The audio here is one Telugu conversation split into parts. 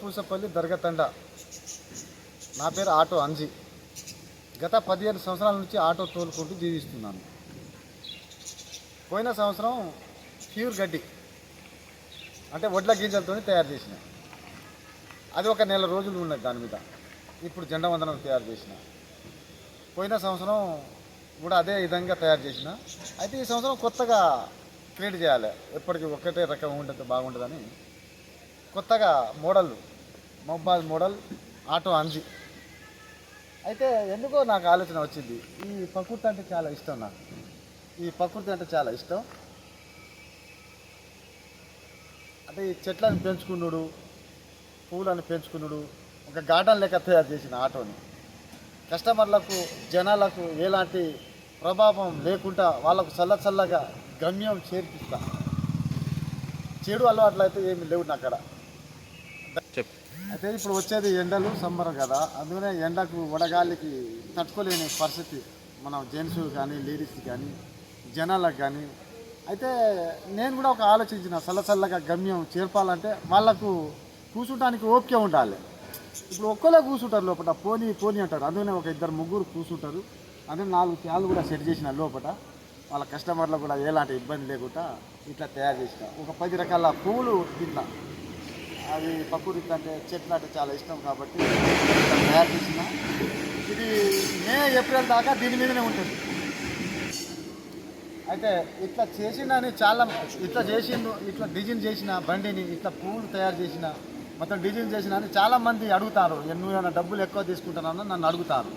పూసపల్లి దర్గతండ. నా పేరు ఆటో అంజి. గత 15 సంవత్సరాల నుంచి ఆటో తోలుకుంటూ జీవిస్తున్నాను. పోయిన సంవత్సరం ప్యూర్ గడ్డి అంటే వడ్ల గింజలతో తయారు చేసిన, అది ఒక నెల రోజులు ఉన్నది దాని మీద. ఇప్పుడు జెండా వందనం తయారు చేసిన. పోయిన సంవత్సరం కూడా అదే విధంగా తయారు చేసిన. అయితే ఈ సంవత్సరం కొత్తగా క్రియేట్ చేయాలి, ఎప్పటికీ ఒక్కటే రకం ఉంటుంది బాగుంటుందని కొత్తగా మొబైల్ మోడల్ ఆటో అంజి. అయితే ఎందుకో నాకు ఆలోచన వచ్చింది, ఈ ప్రకృతి అంటే చాలా ఇష్టం నాకు. ఈ ప్రకృతి అంటే చాలా ఇష్టం. అంటే ఈ చెట్లను పెంచుకున్నాడు, పువ్వులను పెంచుకున్నాడు, ఒక గార్డెన్ లెక్క తయారు చేసిన ఆటోని. కస్టమర్లకు జనాలకు ఎలాంటి ప్రభావం లేకుండా వాళ్ళకు చల్లగా గమ్యం చేర్పిస్తా. చెడు అలవాట్లు అయితే ఏమి లేవు నా కాడ. అయితే ఇప్పుడు వచ్చేది ఎండలు సమ్మర్ కదా, అందుకనే ఎండకు వడగాలికి తట్టుకోలేని పరిస్థితి మనం జెంట్స్ కానీ లేడీస్ కానీ జనాలకు కానీ. అయితే నేను కూడా ఒక ఆలోచించిన, చల్లగా గమ్యం చేర్పాలంటే వాళ్ళకు కూర్చుంటానికి ఓపిక ఉండాలి. ఇప్పుడు ఒక్కలే కూర్చుంటారు లోపల, పోనీ అంటారు. అందుకనే ఒక 2-3 కూర్చుంటారు. అందుకని 4 ఫ్యాన్లు కూడా సెట్ చేసిన లోపల, వాళ్ళ కస్టమర్లకు కూడా ఎలాంటి ఇబ్బంది లేకుండా ఇట్లా తయారు చేసిన. ఒక 10 రకాల పువ్వులు దీంట్లో, అవి ప్రకృతి అంటే చెట్లు అంటే చాలా ఇష్టం కాబట్టి తయారు చేసిన. ఇది మే ఏప్రిల్ దాకా దీని మీదనే ఉంటుంది. అయితే ఇట్లా చేసిందని చాలా ఇట్లా డిజైన్ చేసిన బండిని, ఇట్లా పువ్వులు తయారు చేసిన, మొత్తం డిజైన్ చేసిన అని చాలామంది అడుగుతారు. నువ్వేమైనా డబ్బులు ఎక్కువ తీసుకుంటానని నన్ను అడుగుతారు.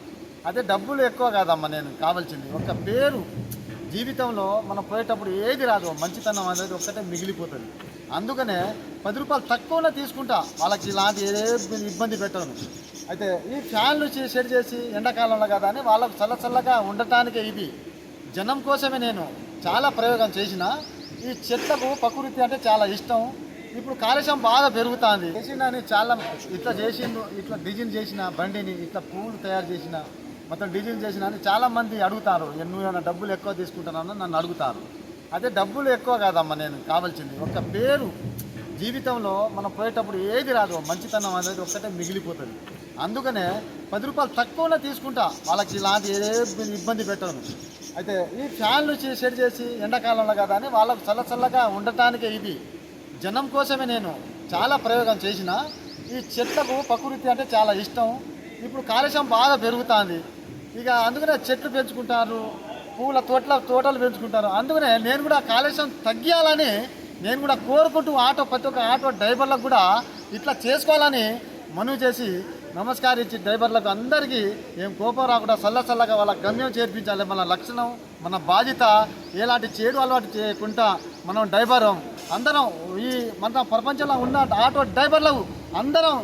అదే డబ్బులు ఎక్కువ కాదమ్మా, నేను కావాల్సింది ఒక పేరు. జీవితంలో మనం పోయేటప్పుడు ఏది రాదు, మంచితనం అనేది ఒక్కటే మిగిలిపోతుంది. అందుకనే 10 రూపాయలు తక్కువనే తీసుకుంటా, వాళ్ళకి ఇలాంటి ఏ ఇబ్బంది పెట్టను. అయితే ఈ ఫ్యాన్లు సెట్ చేసి ఎండాకాలంలో కదా అని వాళ్ళకు చల్లగా ఉండటానికే ఇది. జనం కోసమే నేను చాలా ప్రయోగం చేసిన. ఈ చెట్లకు ప్రకృతి అంటే చాలా ఇష్టం. ఇప్పుడు కాలుష్యం బాగా పెరుగుతుంది. చేసిందని చాలా ఇట్లా డిజైన్ చేసిన బండిని, ఇట్లా పువ్వులు తయారు చేసిన, మొత్తం డిజైన్ చేసిన అని చాలామంది అడుగుతారు. నువ్వేమైనా డబ్బులు ఎక్కువ తీసుకుంటానని నన్ను అడుగుతారు. అదే డబ్బులు ఎక్కువ కాదమ్మా, నేను కావాల్సింది ఒక పేరు. జీవితంలో మనం పోయేటప్పుడు ఏది రాదు, మంచితనం అనేది ఒక్కటే మిగిలిపోతుంది. అందుకనే 10 రూపాయలు తక్కువనే తీసుకుంటా, వాళ్ళకి ఇలాంటి ఏ ఇబ్బంది పెట్టను. అయితే ఈ ఫ్యాన్లు సెట్ చేసి ఎండాకాలంలో కదా అని వాళ్ళకు చల్లగా ఉండటానికే ఇది. జనం కోసమే నేను చాలా ప్రయోగం చేసిన. ఈ చెట్లకు ప్రకృతి అంటే చాలా ఇష్టం. ఇప్పుడు కాలుష్యం బాగా పెరుగుతుంది. ఇక అందుకనే చెట్లు పెంచుకుంటారు, పూల తోటలు పెంచుకుంటారు. అందుకనే నేను కూడా కాలుష్యం తగ్గియాలని నేను కూడా కోరుకుంటూ ప్రతి ఒక్క ఆటో డ్రైవర్లకు కూడా ఇట్లా చేసుకోవాలని మనవి చేసి నమస్కరించి, డ్రైవర్లకు అందరికీ ఏం కోపం రాకుండా చల్లగా వాళ్ళ గమ్యం చేర్పించాలి. మన లక్షణం, మన బాధ్యత. ఎలాంటి చెడు అలవాటు చేయకుండా మనం డ్రైవరం అందరం, ఈ మన ప్రపంచంలో ఉన్న ఆటో డ్రైవర్లకు అందరం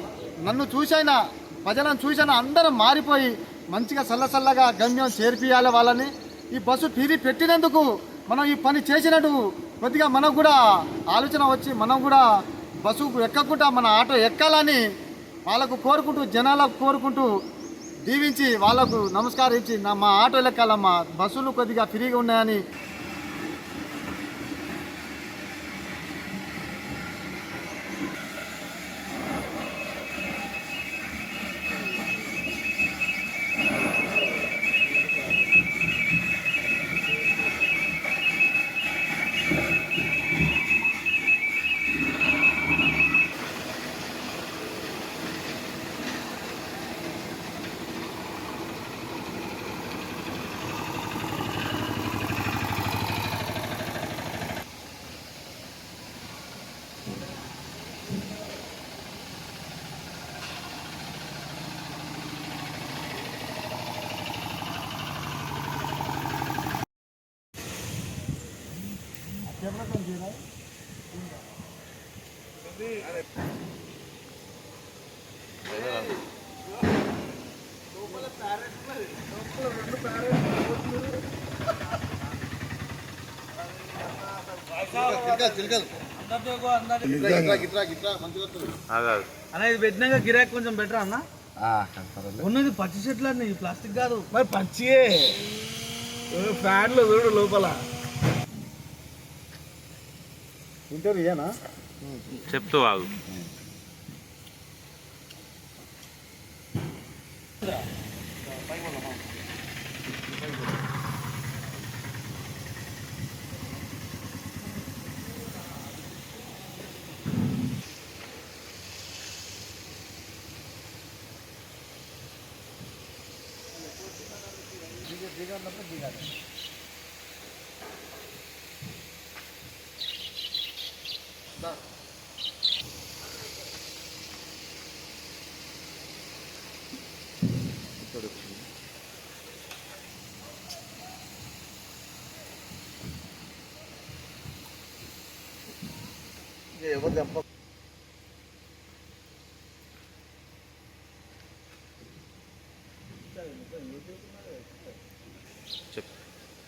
నన్ను చూసైనా ప్రజలను చూసైనా అందరం మారిపోయి మంచిగా చల్లగా గమ్యం చేర్పియాలి వాళ్ళని. ఈ బస్సు ఫీరీ పెట్టినందుకు, మనం ఈ పని చేసినందుకు కొద్దిగా మనకు కూడా ఆలోచన వచ్చి మనం కూడా బస్సుకు ఎక్కకుండా మన ఆటో ఎక్కాలని వాళ్ళకు కోరుకుంటూ, జనాలకు కోరుకుంటూ దీవించి వాళ్ళకు నమస్కరించి మా ఆటోలు ఎక్కాలమ్మా, బస్సులు కొద్దిగా ఫ్రీగా ఉన్నాయని. అనేది పెట్టినాక గిరాక్ కొంచెం బెటర్ అన్న. ఉన్నది పచ్చి చెట్లు అన్న, ఈ ప్లాస్టిక్ కాదు మరి, పచ్చియే ఫ్యాన్లు చూడు లోపల. ఇంటర్వ్యూనా చెప్తూ ఆగు. దిగన్నప్పుడు దిగాలి. ఎవరు